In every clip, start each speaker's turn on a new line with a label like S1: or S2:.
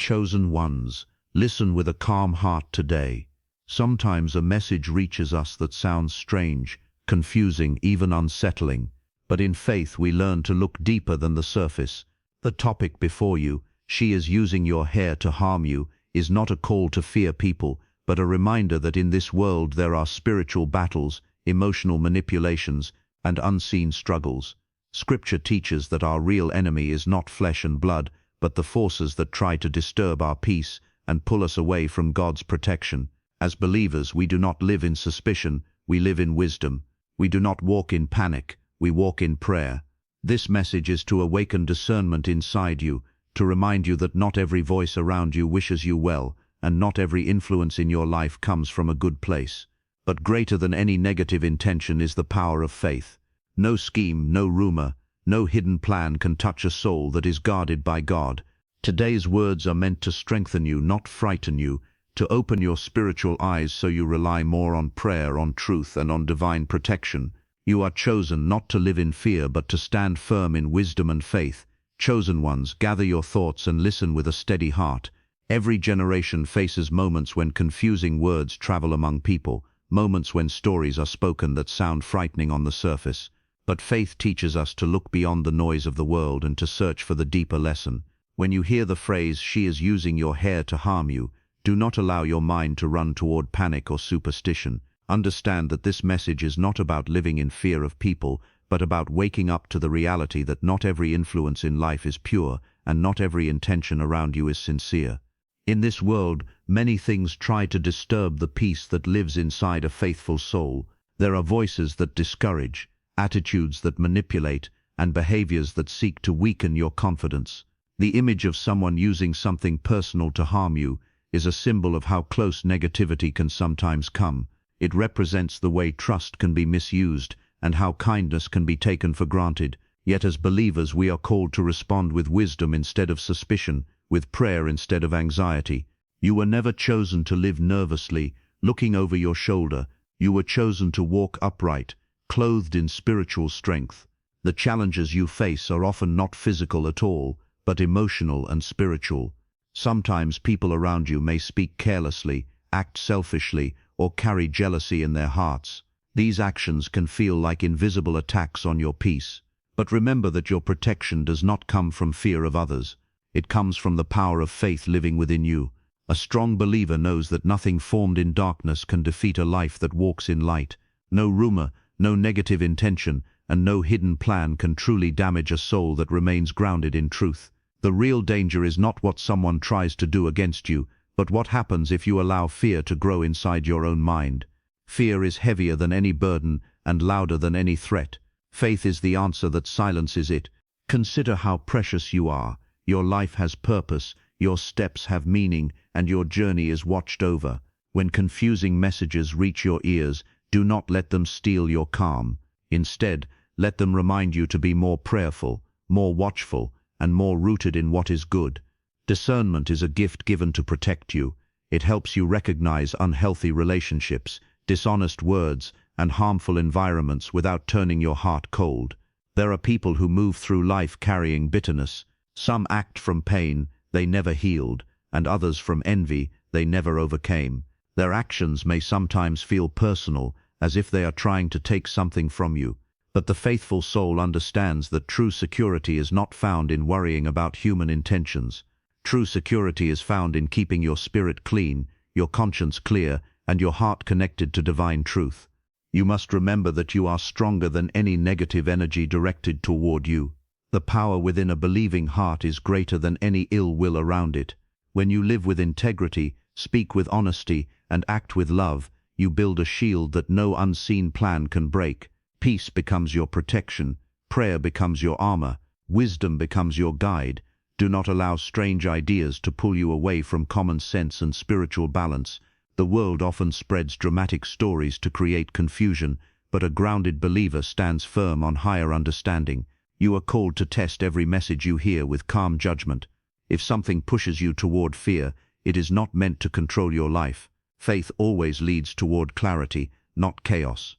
S1: Chosen ones, listen with a calm heart today. Sometimes a message reaches us that sounds strange, confusing, even unsettling. But in faith we learn to look deeper than the surface. The topic before you, "She is using your hair to harm you," is not a call to fear people, but a reminder that in this world there are spiritual battles, emotional manipulations, and unseen struggles. Scripture teaches that our real enemy is not flesh and blood, but the forces that try to disturb our peace and pull us away from God's protection. As believers, we do not live in suspicion, we live in wisdom. We do not walk in panic, we walk in prayer. This message is to awaken discernment inside you, to remind you that not every voice around you wishes you well, and not every influence in your life comes from a good place. But greater than any negative intention is the power of faith. No scheme, no rumor, no hidden plan can touch a soul that is guarded by God. Today's words are meant to strengthen you, not frighten you, to open your spiritual eyes so you rely more on prayer, on truth, and on divine protection. You are chosen not to live in fear, but to stand firm in wisdom and faith. Chosen ones, gather your thoughts and listen with a steady heart. Every generation faces moments when confusing words travel among people, moments when stories are spoken that sound frightening on the surface. But faith teaches us to look beyond the noise of the world and to search for the deeper lesson. When you hear the phrase, "She is using your hair to harm you," do not allow your mind to run toward panic or superstition. Understand that this message is not about living in fear of people, but about waking up to the reality that not every influence in life is pure, and not every intention around you is sincere. In this world, many things try to disturb the peace that lives inside a faithful soul. There are voices that discourage, attitudes that manipulate, and behaviors that seek to weaken your confidence. The image of someone using something personal to harm you is a symbol of how close negativity can sometimes come. It represents the way trust can be misused and how kindness can be taken for granted. Yet as believers we are called to respond with wisdom instead of suspicion, with prayer instead of anxiety. You were never chosen to live nervously, looking over your shoulder. You were chosen to walk upright, clothed in spiritual strength. The challenges you face are often not physical at all, but emotional and spiritual. Sometimes people around you may speak carelessly, act selfishly, or carry jealousy in their hearts. These actions can feel like invisible attacks on your peace. But remember that your protection does not come from fear of others. It comes from the power of faith living within you. A strong believer knows that nothing formed in darkness can defeat a life that walks in light. No rumor, no negative intention, and no hidden plan can truly damage a soul that remains grounded in truth. The real danger is not what someone tries to do against you, but what happens if you allow fear to grow inside your own mind. Fear is heavier than any burden and louder than any threat. Faith is the answer that silences it. Consider how precious you are. Your life has purpose, your steps have meaning, and your journey is watched over. When confusing messages reach your ears, do not let them steal your calm. Instead, let them remind you to be more prayerful, more watchful, and more rooted in what is good. Discernment is a gift given to protect you. It helps you recognize unhealthy relationships, dishonest words, and harmful environments without turning your heart cold. There are people who move through life carrying bitterness. Some act from pain they never healed, and others from envy they never overcame. Their actions may sometimes feel personal, as if they are trying to take something from you. But the faithful soul understands that true security is not found in worrying about human intentions. True security is found in keeping your spirit clean, your conscience clear, and your heart connected to divine truth. You must remember that you are stronger than any negative energy directed toward you. The power within a believing heart is greater than any ill will around it. When you live with integrity, speak with honesty, and act with love, you build a shield that no unseen plan can break. Peace becomes your protection, prayer becomes your armor, wisdom becomes your guide. Do not allow strange ideas to pull you away from common sense and spiritual balance. The world often spreads dramatic stories to create confusion, but a grounded believer stands firm on higher understanding. You are called to test every message you hear with calm judgment. If something pushes you toward fear, it is not meant to control your life. Faith always leads toward clarity, not chaos.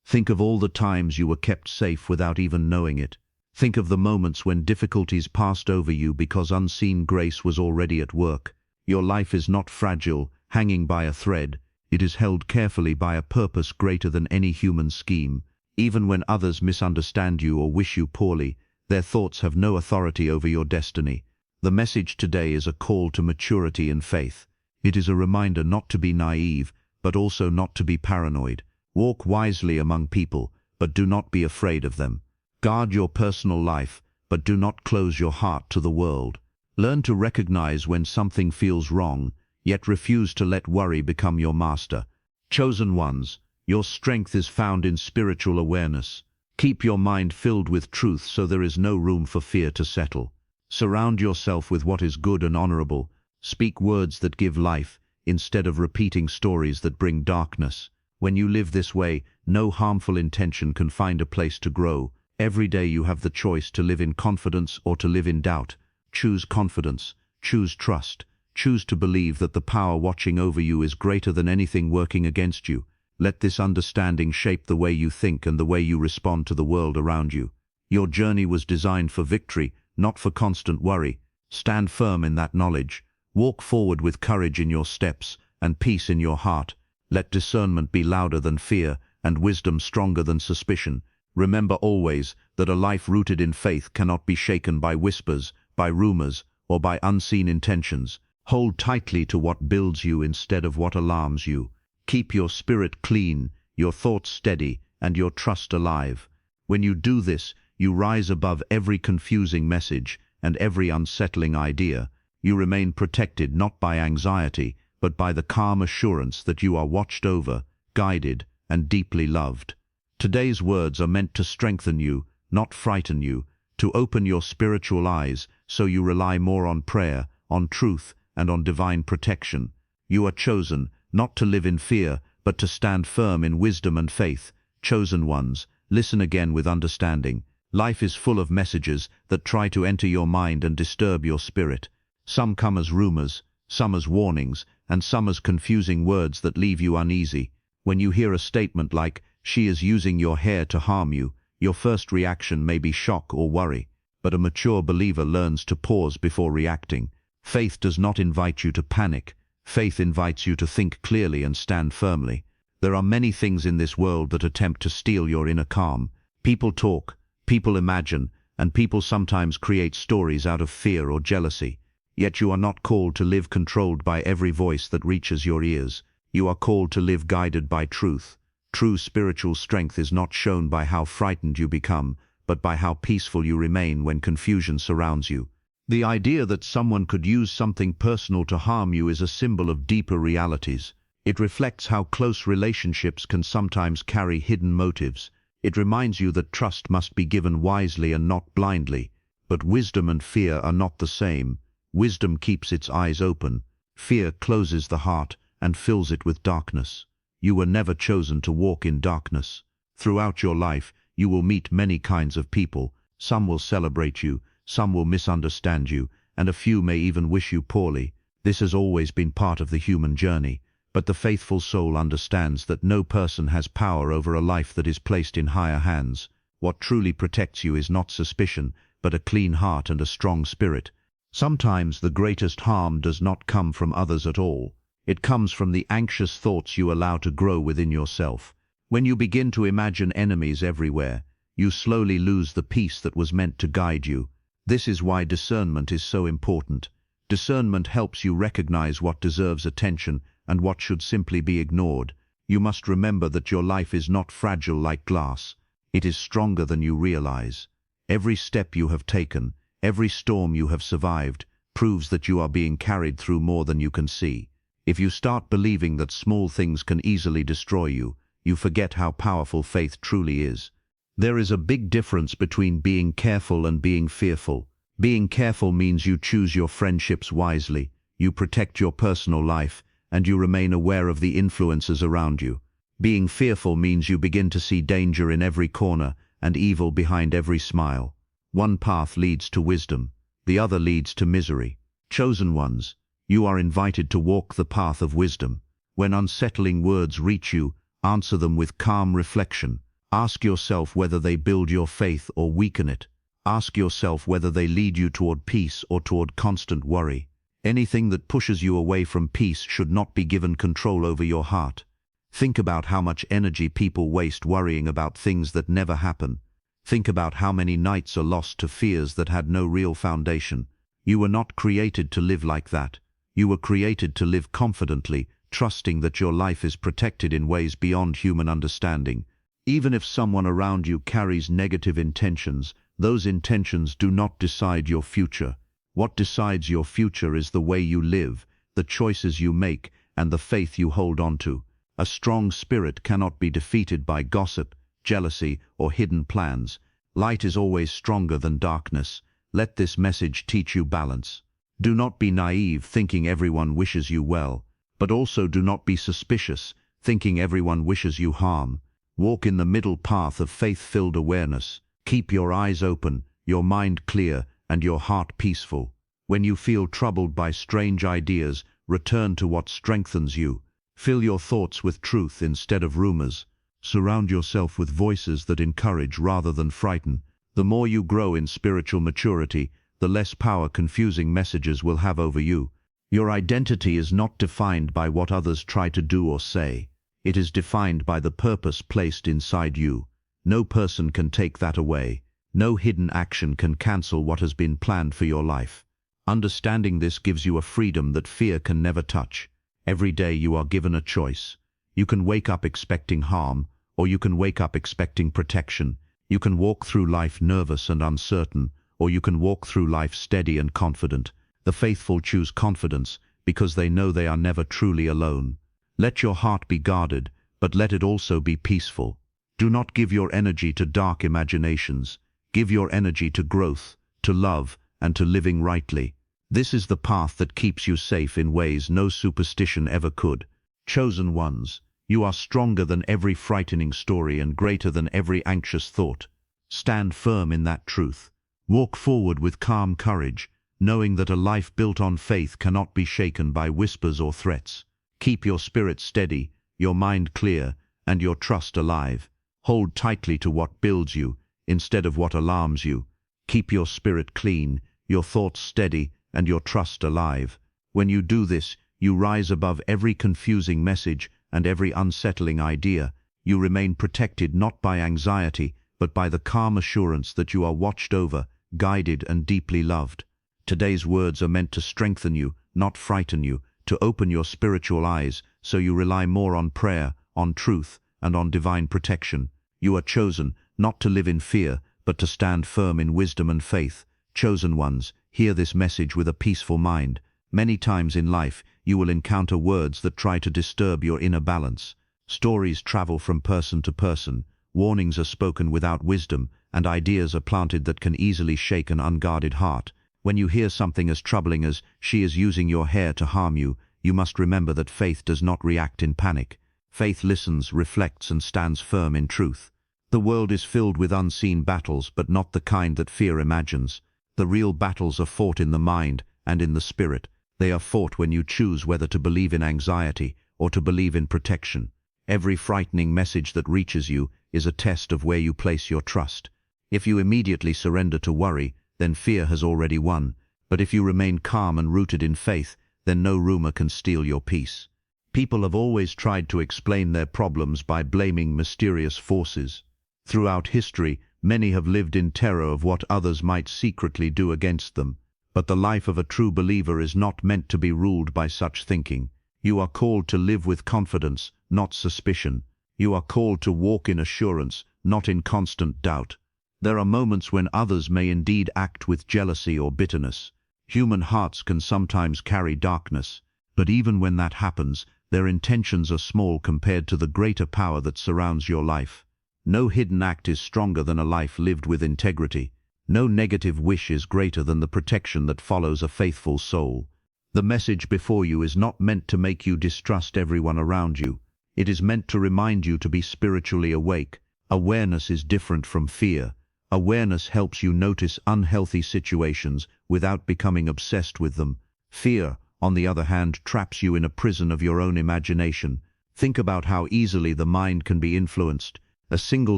S1: Think of all the times you were kept safe without even knowing it. Think of the moments when difficulties passed over you because unseen grace was already at work. Your life is not fragile, hanging by a thread. It is held carefully by a purpose greater than any human scheme. Even when others misunderstand you or wish you poorly, their thoughts have no authority over your destiny. The message today is a call to maturity and faith. It is a reminder not to be naive, but also not to be paranoid. Walk wisely among people, but do not be afraid of them. Guard your personal life, but do not close your heart to the world. Learn to recognize when something feels wrong, yet refuse to let worry become your master. Chosen ones, your strength is found in spiritual awareness. Keep your mind filled with truth so there is no room for fear to settle. Surround yourself with what is good and honorable. Speak words that give life, instead of repeating stories that bring darkness. When you live this way, no harmful intention can find a place to grow. Every day you have the choice to live in confidence or to live in doubt. Choose confidence, choose trust, choose to believe that the power watching over you is greater than anything working against you. Let this understanding shape the way you think and the way you respond to the world around you. Your journey was designed for victory, not for constant worry. Stand firm in that knowledge. Walk forward with courage in your steps and peace in your heart. Let discernment be louder than fear and wisdom stronger than suspicion. Remember always that a life rooted in faith cannot be shaken by whispers, by rumors, or by unseen intentions. Hold tightly to what builds you instead of what alarms you. Keep your spirit clean, your thoughts steady, and your trust alive. When you do this, you rise above every confusing message and every unsettling idea. You remain protected not by anxiety, but by the calm assurance that you are watched over, guided, and deeply loved. Today's words are meant to strengthen you, not frighten you, to open your spiritual eyes so you rely more on prayer, on truth, and on divine protection. You are chosen, not to live in fear, but to stand firm in wisdom and faith. Chosen ones, listen again with understanding. Life is full of messages that try to enter your mind and disturb your spirit. Some come as rumors, some as warnings, and some as confusing words that leave you uneasy. When you hear a statement like, "She is using your hair to harm you," your first reaction may be shock or worry, but a mature believer learns to pause before reacting. Faith does not invite you to panic. Faith invites you to think clearly and stand firmly. There are many things in this world that attempt to steal your inner calm. People talk, people imagine, and people sometimes create stories out of fear or jealousy. Yet you are not called to live controlled by every voice that reaches your ears. You are called to live guided by truth. True spiritual strength is not shown by how frightened you become, but by how peaceful you remain when confusion surrounds you. The idea that someone could use something personal to harm you is a symbol of deeper realities. It reflects how close relationships can sometimes carry hidden motives. It reminds you that trust must be given wisely and not blindly. But wisdom and fear are not the same. Wisdom keeps its eyes open. Fear closes the heart and fills it with darkness. You were never chosen to walk in darkness. Throughout your life, you will meet many kinds of people. Some will celebrate you, some will misunderstand you, and a few may even wish you poorly. This has always been part of the human journey. But the faithful soul understands that no person has power over a life that is placed in higher hands. What truly protects you is not suspicion, but a clean heart and a strong spirit. Sometimes the greatest harm does not come from others at all. It comes from the anxious thoughts you allow to grow within yourself. When you begin to imagine enemies everywhere, you slowly lose the peace that was meant to guide you. This is why discernment is so important. Discernment helps you recognize what deserves attention and what should simply be ignored. You must remember that your life is not fragile like glass. It is stronger than you realize. Every step you have taken, every storm you have survived, proves that you are being carried through more than you can see. If you start believing that small things can easily destroy you, you forget how powerful faith truly is. There is a big difference between being careful and being fearful. Being careful means you choose your friendships wisely, you protect your personal life, and you remain aware of the influences around you. Being fearful means you begin to see danger in every corner and evil behind every smile. One path leads to wisdom, the other leads to misery. Chosen ones, you are invited to walk the path of wisdom. When unsettling words reach you, answer them with calm reflection. Ask yourself whether they build your faith or weaken it. Ask yourself whether they lead you toward peace or toward constant worry. Anything that pushes you away from peace should not be given control over your heart. Think about how much energy people waste worrying about things that never happen. Think about how many nights are lost to fears that had no real foundation. You were not created to live like that. You were created to live confidently, trusting that your life is protected in ways beyond human understanding. Even if someone around you carries negative intentions, those intentions do not decide your future. What decides your future is the way you live, the choices you make, and the faith you hold on to. A strong spirit cannot be defeated by gossip, jealousy, or hidden plans. Light is always stronger than darkness. Let this message teach you balance. Do not be naive, thinking everyone wishes you well, but also do not be suspicious, thinking everyone wishes you harm. Walk in the middle path of faith-filled awareness. Keep your eyes open, your mind clear, and your heart peaceful. When you feel troubled by strange ideas, return to what strengthens you. Fill your thoughts with truth instead of rumors. Surround yourself with voices that encourage rather than frighten. The more you grow in spiritual maturity, the less power confusing messages will have over you. Your identity is not defined by what others try to do or say. It is defined by the purpose placed inside you. No person can take that away. No hidden action can cancel what has been planned for your life. Understanding this gives you a freedom that fear can never touch. Every day you are given a choice. You can wake up expecting harm, or you can wake up expecting protection. You can walk through life nervous and uncertain, or you can walk through life steady and confident. The faithful choose confidence because they know they are never truly alone. Let your heart be guarded, but let it also be peaceful. Do not give your energy to dark imaginations. Give your energy to growth, to love, and to living rightly. This is the path that keeps you safe in ways no superstition ever could. Chosen ones, you are stronger than every frightening story and greater than every anxious thought. Stand firm in that truth. Walk forward with calm courage, knowing that a life built on faith cannot be shaken by whispers or threats. Keep your spirit steady, your mind clear, and your trust alive. Hold tightly to what builds you, instead of what alarms you. Keep your spirit clean, your thoughts steady, and your trust alive. When you do this, you rise above every confusing message and every unsettling idea. You remain protected not by anxiety, but by the calm assurance that you are watched over, guided, and deeply loved. Today's words are meant to strengthen you, not frighten you, to open your spiritual eyes so you rely more on prayer, on truth, and on divine protection. You are chosen, not to live in fear, but to stand firm in wisdom and faith. Chosen ones, hear this message with a peaceful mind. Many times in life, you will encounter words that try to disturb your inner balance. Stories travel from person to person, warnings are spoken without wisdom, and ideas are planted that can easily shake an unguarded heart. When you hear something as troubling as "she is using your hair to harm you," you must remember that faith does not react in panic. Faith listens, reflects, and stands firm in truth. The world is filled with unseen battles, but not the kind that fear imagines. The real battles are fought in the mind and in the spirit. They are fought when you choose whether to believe in anxiety or to believe in protection. Every frightening message that reaches you is a test of where you place your trust. If you immediately surrender to worry, then fear has already won. But if you remain calm and rooted in faith, then no rumor can steal your peace. People have always tried to explain their problems by blaming mysterious forces. Throughout history, many have lived in terror of what others might secretly do against them. But the life of a true believer is not meant to be ruled by such thinking. You are called to live with confidence, not suspicion. You are called to walk in assurance, not in constant doubt. There are moments when others may indeed act with jealousy or bitterness. Human hearts can sometimes carry darkness, but even when that happens, their intentions are small compared to the greater power that surrounds your life. No hidden act is stronger than a life lived with integrity. No negative wish is greater than the protection that follows a faithful soul. The message before you is not meant to make you distrust everyone around you. It is meant to remind you to be spiritually awake. Awareness is different from fear. Awareness helps you notice unhealthy situations without becoming obsessed with them. Fear, on the other hand, traps you in a prison of your own imagination. Think about how easily the mind can be influenced. A single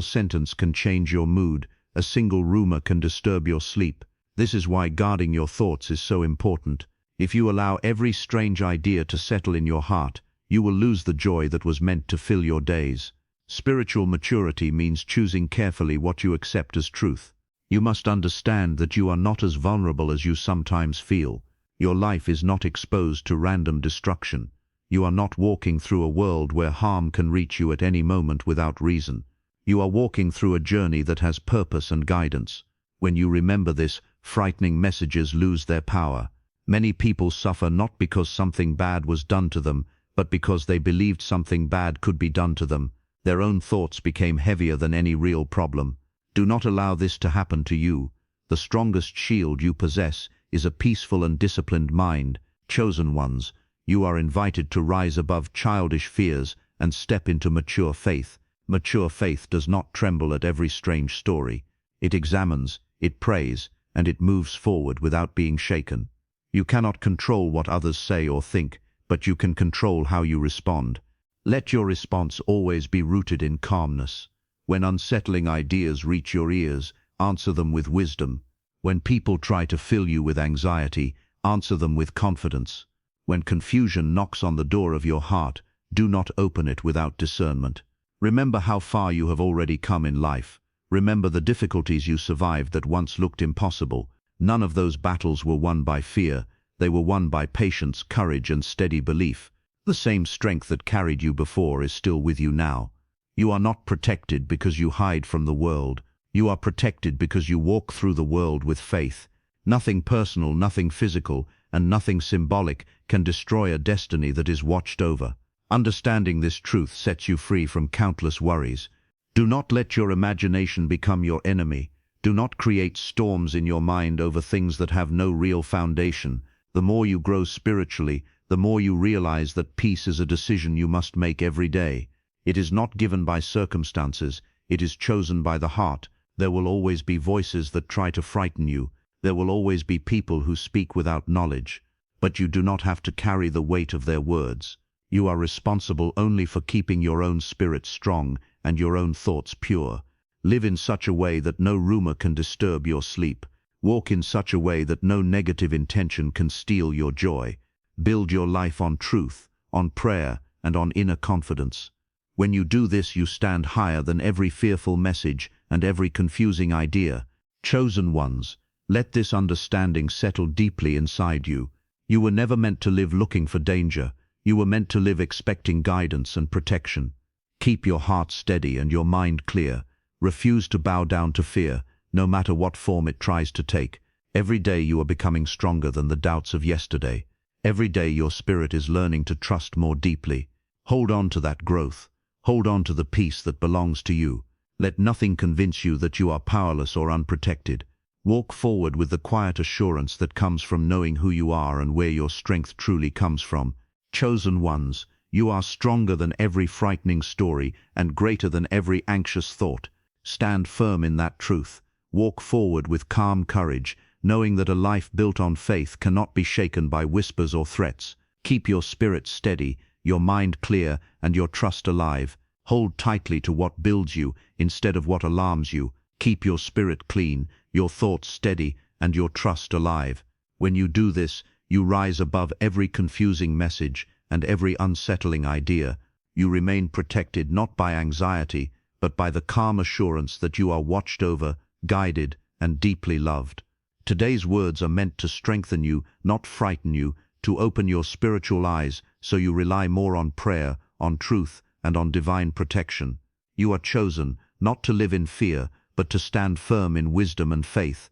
S1: sentence can change your mood. A single rumor can disturb your sleep. This is why guarding your thoughts is so important. If you allow every strange idea to settle in your heart, you will lose the joy that was meant to fill your days. Spiritual maturity means choosing carefully what you accept as truth. You must understand that you are not as vulnerable as you sometimes feel. Your life is not exposed to random destruction. You are not walking through a world where harm can reach you at any moment without reason. You are walking through a journey that has purpose and guidance. When you remember this, frightening messages lose their power. Many people suffer not because something bad was done to them, but because they believed something bad could be done to them. Their own thoughts became heavier than any real problem. Do not allow this to happen to you. The strongest shield you possess is a peaceful and disciplined mind. Chosen ones, you are invited to rise above childish fears and step into mature faith. Mature faith does not tremble at every strange story. It examines, it prays, and it moves forward without being shaken. You cannot control what others say or think, but you can control how you respond. Let your response always be rooted in calmness. When unsettling ideas reach your ears, answer them with wisdom. When people try to fill you with anxiety, answer them with confidence. When confusion knocks on the door of your heart, do not open it without discernment. Remember how far you have already come in life. Remember the difficulties you survived that once looked impossible. None of those battles were won by fear. They were won by patience, courage, and steady belief. The same strength that carried you before is still with you now. You are not protected because you hide from the world. You are protected because you walk through the world with faith. Nothing personal, nothing physical, and nothing symbolic can destroy a destiny that is watched over. Understanding this truth sets you free from countless worries. Do not let your imagination become your enemy. Do not create storms in your mind over things that have no real foundation. The more you grow spiritually, the more you realize that peace is a decision you must make every day. It is not given by circumstances, it is chosen by the heart. There will always be voices that try to frighten you. There will always be people who speak without knowledge. But you do not have to carry the weight of their words. You are responsible only for keeping your own spirit strong and your own thoughts pure. Live in such a way that no rumor can disturb your sleep. Walk in such a way that no negative intention can steal your joy. Build your life on truth, on prayer, and on inner confidence. When you do this, you stand higher than every fearful message and every confusing idea. Chosen ones, let this understanding settle deeply inside you. You were never meant to live looking for danger. You were meant to live expecting guidance and protection. Keep your heart steady and your mind clear. Refuse to bow down to fear, no matter what form it tries to take. Every day you are becoming stronger than the doubts of yesterday. Every day your spirit is learning to trust more deeply. Hold on to that growth. Hold on to the peace that belongs to you. Let nothing convince you that you are powerless or unprotected. Walk forward with the quiet assurance that comes from knowing who you are and where your strength truly comes from. Chosen ones, you are stronger than every frightening story and greater than every anxious thought. Stand firm in that truth. Walk forward with calm courage, knowing that a life built on faith cannot be shaken by whispers or threats. Keep your spirit steady, your mind clear, and your trust alive. Hold tightly to what builds you instead of what alarms you. Keep your spirit clean, your thoughts steady, and your trust alive. When you do this, you rise above every confusing message and every unsettling idea. You remain protected not by anxiety, but by the calm assurance that you are watched over, guided, and deeply loved. Today's words are meant to strengthen you, not frighten you, to open your spiritual eyes so you rely more on prayer, on truth, and on divine protection. You are chosen, not to live in fear, but to stand firm in wisdom and faith.